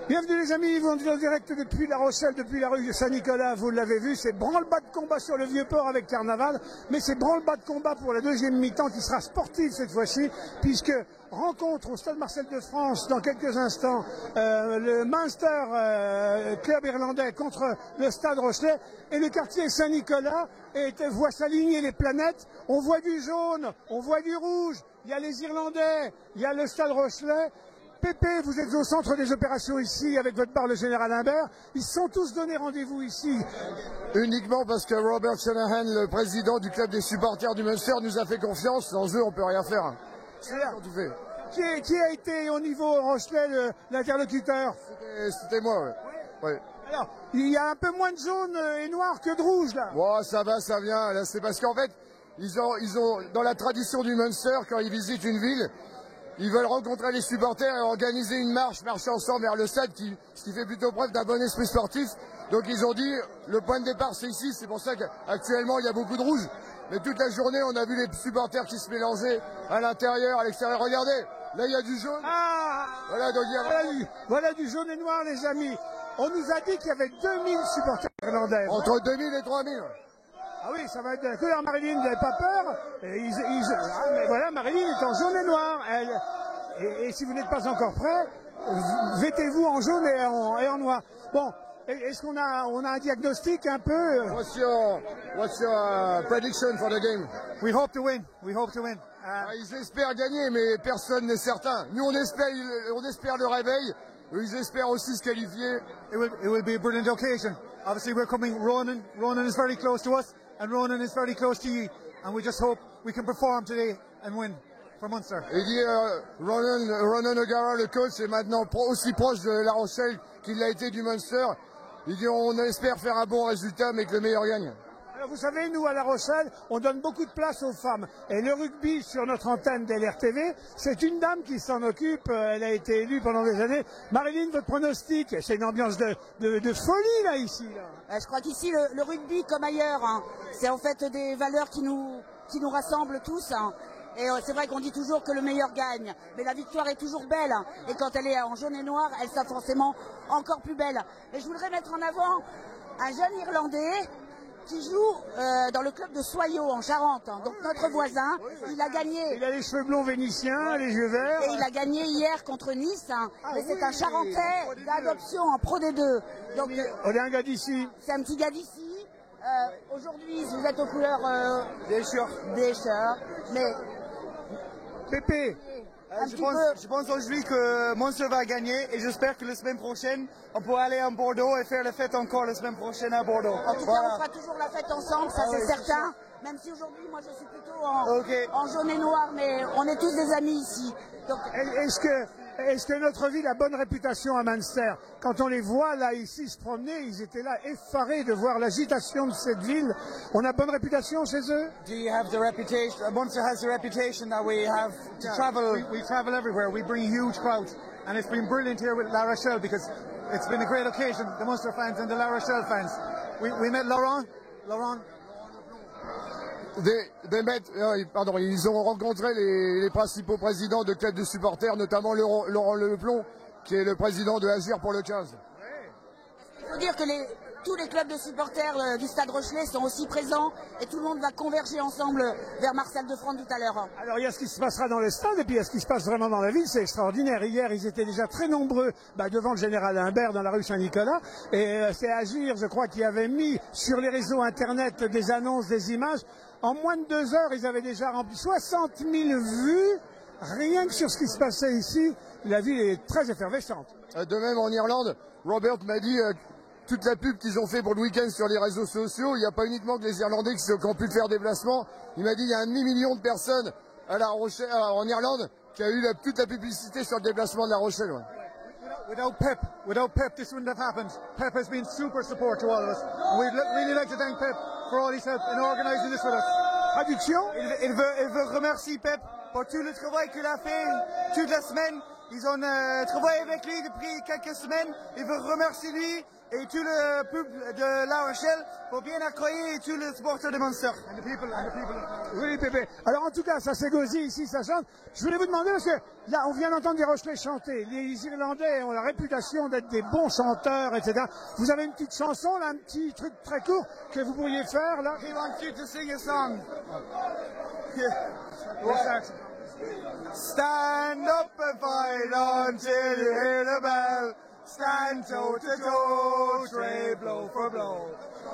Bienvenue les amis, vous êtes en direct depuis La Rochelle, depuis la rue Saint-Nicolas, vous l'avez vu, c'est branle-bas de combat sur le Vieux-Port avec Carnaval, mais c'est branle-bas de combat pour la deuxième mi-temps qui sera sportive cette fois-ci, puisque rencontre au Stade Marcel de France dans quelques instants le Munster club irlandais contre le Stade Rochelais, et le quartier Saint-Nicolas voit s'aligner les planètes, on voit du jaune, on voit du rouge, il y a les Irlandais, il y a le Stade Rochelais. Pépé, vous êtes au centre des opérations ici avec votre bar le général Imbert. Ils se sont tous donné rendez-vous ici. Uniquement parce que Robert Shanahan, le président du club des supporters du Munster, nous a fait confiance. Sans eux, on peut rien faire. Qui a été au niveau Rochelais l'interlocuteur? C'était moi, ouais. Ouais. Alors, il y a un peu moins de jaune et noir que de rouge là. Bon, ça va, ça vient. Là, c'est parce qu'en fait, ils ont, dans la tradition du Munster, quand ils visitent une ville, ils veulent rencontrer les supporters et organiser une marcher ensemble vers le stade, ce qui fait plutôt preuve d'un bon esprit sportif. Donc ils ont dit, le point de départ c'est ici, c'est pour ça qu'actuellement il y a beaucoup de rouge. Mais toute la journée on a vu les supporters qui se mélangeaient à l'intérieur, à l'extérieur. Regardez, là il y a du jaune. Ah, voilà, donc voilà du jaune et noir les amis. On nous a dit qu'il y avait 2000 supporters irlandais. Entre 2000 et 3000. Ah oui, ça va être la couleur. Marilyn n'avait pas peur. Mais voilà, Marilyn est en jaune et noir. Et si vous n'êtes pas encore prêt, vêtez-vous en jaune et en noir. Bon, est-ce qu'on a un diagnostic un peu? What's your prediction for the game? We hope to win. We hope to win. Ils espèrent gagner, mais personne n'est certain. Nous, on espère le réveil. Ils espèrent aussi se qualifier. It will be a brilliant occasion. Obviously, we're coming. Ronan is very close to us, and Ronan is very close to you. And we just hope we can perform today and win for Munster. Il dit Ronan O'Gara, le coach, est maintenant aussi proche de La Rochelle qu'il l'a été du Munster. Il dit on espère faire un bon résultat, mais que le meilleur gagne. Alors vous savez, nous à La Rochelle, on donne beaucoup de place aux femmes. Et le rugby sur notre antenne d'LRTV, c'est une dame qui s'en occupe. Elle a été élue pendant des années. Marilyn, votre pronostic? C'est une ambiance de folie là ici. Là. Je crois qu'ici le rugby comme ailleurs, hein, c'est en fait des valeurs qui nous rassemblent tous. Hein. Et c'est vrai qu'on dit toujours que le meilleur gagne, mais la victoire est toujours belle. Hein. Et quand elle est en jaune et noir, elle sera forcément encore plus belle. Et je voudrais mettre en avant un jeune Irlandais qui joue dans le club de Soyaux en Charente, hein. Donc notre voisin, il a gagné. Il a les cheveux blonds vénitiens, les yeux verts. Et il a gagné hier contre Nice. Hein. Mais c'est un Charentais d'adoption en Pro D2. Donc on est un gars d'ici. C'est un petit gars d'ici. Aujourd'hui, vous êtes aux couleurs des shirts. Mais Pépé. Je pense aujourd'hui que Munster va gagner et j'espère que la semaine prochaine, on pourra aller à Bordeaux et faire la fête encore la semaine prochaine à Bordeaux. En tout cas, on fera toujours la fête ensemble, ça c'est certain. Même si aujourd'hui, moi je suis plutôt en jaune et noir, mais on est tous des amis ici. Donc... Est-ce que notre ville a bonne réputation à Munster? Quand on les voit là ici se promener, ils étaient là effarés de voir l'agitation de cette ville. On a bonne réputation chez eux? Do you have the reputation? Munster has the reputation that we have to travel. We travel everywhere. We bring huge crowds, and it's been brilliant here with La Rochelle because it's been a great occasion. The Munster fans and the La Rochelle fans. We met Laurent. Ils ont rencontré les principaux présidents de clubs de supporters, notamment Laurent Leplon, qui est le président de Agir pour le 15. Il faut dire que tous les clubs de supporters du Stade Rochelais sont aussi présents et tout le monde va converger ensemble vers Marcel de France tout à l'heure. Alors il y a ce qui se passera dans le stade et puis il y a ce qui se passe vraiment dans la ville, c'est extraordinaire. Hier ils étaient déjà très nombreux devant le général Imbert dans la rue Saint-Nicolas et c'est Agir, je crois, qui avait mis sur les réseaux internet des annonces, des images. En moins de 2 heures, ils avaient déjà rempli 60 000 vues, rien que sur ce qui se passait ici. La ville est très effervescente. De même, en Irlande, Robert m'a dit toute la pub qu'ils ont fait pour le week-end sur les réseaux sociaux, il n'y a pas uniquement que les Irlandais qui ont pu faire déplacement. Il m'a dit il y a 1,5 million de personnes à La Rochelle, en Irlande qui a eu toute la publicité sur le déplacement de La Rochelle. Ouais. Without Pep, this wouldn't have happened. Pep has been super support to all of us. And we'd really like to thank Pep for all his help in organising this with us. Traduction? Il veut remercier Pep pour tout le travail qu'il a fait toute la semaine. Ils ont travaillé avec lui depuis quelques semaines. Ils veulent remercier lui et tout le peuple de La Rochelle pour bien accueillir tous les supporters de Munster. Oui, Pépé. Alors en tout cas, ça s'égosie ici, ça chante. Je voulais vous demander, parce que là, on vient d'entendre des Rochelais chanter. Les Irlandais ont la réputation d'être des bons chanteurs, etc. Vous avez une petite chanson, là, un petit truc très court que vous pourriez faire, là? He wants you to sing a song. Yeah. Stand up and fight until you hear the bell. Stand toe to toe, tray blow for blow.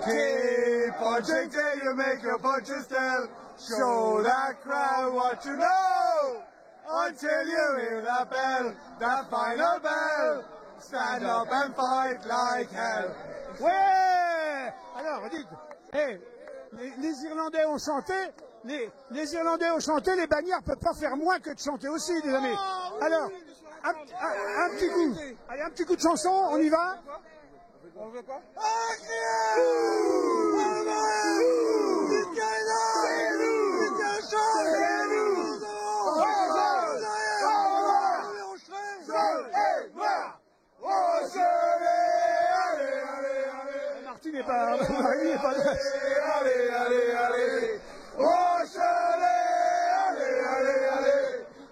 Keep punching till you make your punches tell. Show that crowd what you know. Until you hear that bell, that final bell. Stand up and fight like hell. Ouais! Alors, dites, hey, les Irlandais ont chanté, les Irlandais ont chanté, les bagnards ne peuvent pas faire moins que de chanter aussi, les amis. Alors, un petit coup. Allez, un petit coup de chanson, on y va? On veut quoi? Martin n'est pas... Marie n'est pas... Allez, allez, allez, Rochelet, allez, allez, allez,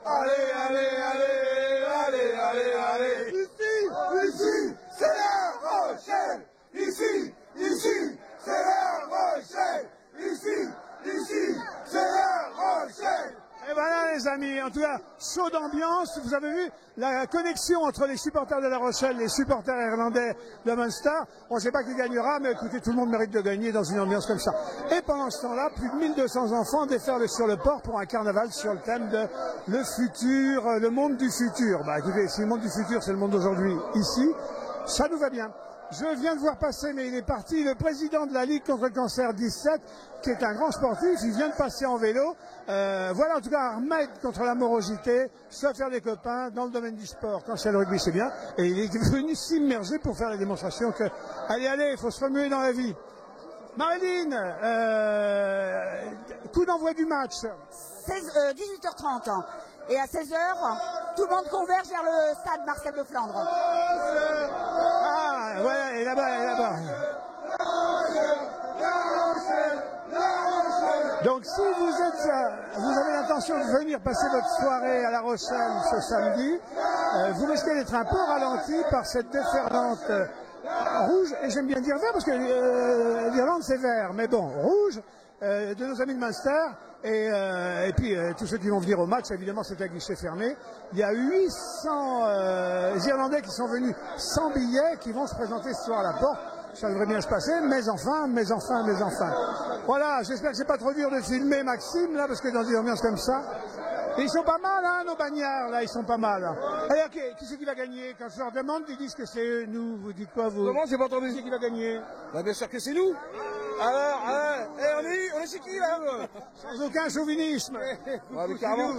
allez, allez, allez, allez, allez, allez, ici, c'est la Rochelle, ici, c'est la Rochelle, ici, c'est la Rochelle. Et voilà les amis, en tout cas, chaud d'ambiance. Vous avez vu la connexion entre les supporters de La Rochelle et les supporters irlandais de Munster. On ne sait pas qui gagnera, mais écoutez, tout le monde mérite de gagner dans une ambiance comme ça. Et pendant ce temps-là, plus de 1200 enfants déferlent sur le port pour un carnaval sur le thème de le futur, le monde du futur. Bah écoutez, si le monde du futur, c'est le monde d'aujourd'hui ici, ça nous va bien. Je viens de voir passer, mais il est parti, le président de la Ligue contre le cancer 17, qui est un grand sportif, il vient de passer en vélo. Voilà en tout cas un remède contre la morosité, se faire des copains dans le domaine du sport. Quand c'est le rugby, c'est bien. Et il est venu s'immerger pour faire la démonstration que, allez, il faut se remuer dans la vie. Marilyn, coup d'envoi du match. 18h30. Et à 16h, tout le monde converge vers le stade Marcel de Flandre. Ah, voilà, et là-bas. Donc si vous avez l'intention de venir passer votre soirée à La Rochelle ce samedi, vous risquez d'être un peu ralenti par cette déferlante rouge, et j'aime bien dire vert parce que l'Irlande c'est vert, mais bon, rouge, de nos amis de Munster, et puis tous ceux qui vont venir au match, évidemment c'est à guichet fermé. Il y a 800 Irlandais qui sont venus sans billets, qui vont se présenter ce soir à la porte. Ça devrait bien se passer, mais enfin. Voilà, j'espère que c'est pas trop dur de filmer Maxime, là, parce que dans une ambiance comme ça, et ils sont pas mal, hein, nos bagnards, là, ils sont pas mal. Allez, ok, qui c'est qui va gagner? Quand je leur demande, ils disent que c'est eux, nous, vous dites quoi, vous? Comment? J'ai pas entendu. Qui c'est qui va gagner? Bah, bien sûr que c'est nous. Alors, on est chez qui, là? Sans aucun chauvinisme. Ouais, mais carrément,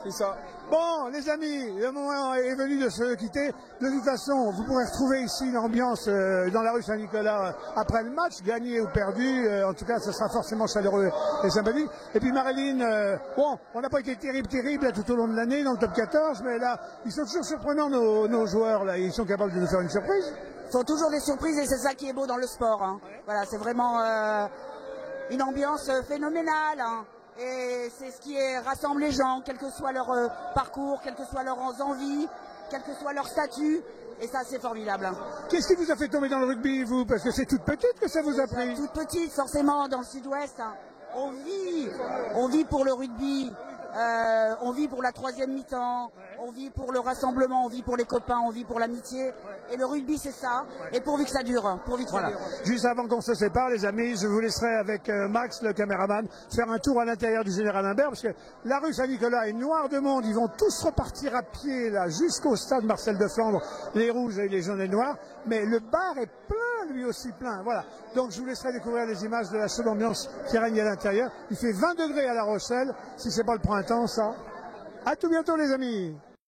c'est ça. Bon, les amis, le moment est venu de se quitter. De toute façon, vous pourrez retrouver ici une ambiance dans la rue Saint-Nicolas après le match, gagné ou perdu. En tout cas, ce sera forcément chaleureux et sympathique. Et puis Marilyn, bon, on n'a pas été terrible là, tout au long de l'année dans le top 14, mais là, ils sont toujours surprenants, nos joueurs. Là, ils sont capables de nous faire une surprise. Ce sont toujours des surprises et c'est ça qui est beau dans le sport. Hein. Voilà, c'est vraiment une ambiance phénoménale. Hein. Et c'est ce qui rassemble les gens, quel que soit leur parcours, quelles que soient leurs envies, quel que soit leur statut. Et ça, c'est formidable. Hein. Qu'est-ce qui vous a fait tomber dans le rugby, vous? Parce que c'est toute petite que ça vous a pris. Toute petite, forcément, dans le sud-ouest. Hein. On vit pour le rugby. On vit pour la troisième mi-temps, on vit pour le rassemblement, on vit pour les copains, on vit pour l'amitié. Et le rugby, c'est ça. Et pourvu que ça dure. Voilà. Juste avant qu'on se sépare, les amis, je vous laisserai avec Max, le caméraman, faire un tour à l'intérieur du Général Imbert, parce que la rue Saint-Nicolas est noire de monde. Ils vont tous repartir à pied là jusqu'au stade Marcel de Flandre, les rouges et les jaunes et noirs. Mais le bar est plein, lui aussi plein. Voilà. Donc je vous laisserai découvrir les images de la chaude ambiance qui règne à l'intérieur. Il fait 20 degrés à La Rochelle, si c'est pas le printemps, ça. À tout bientôt, les amis.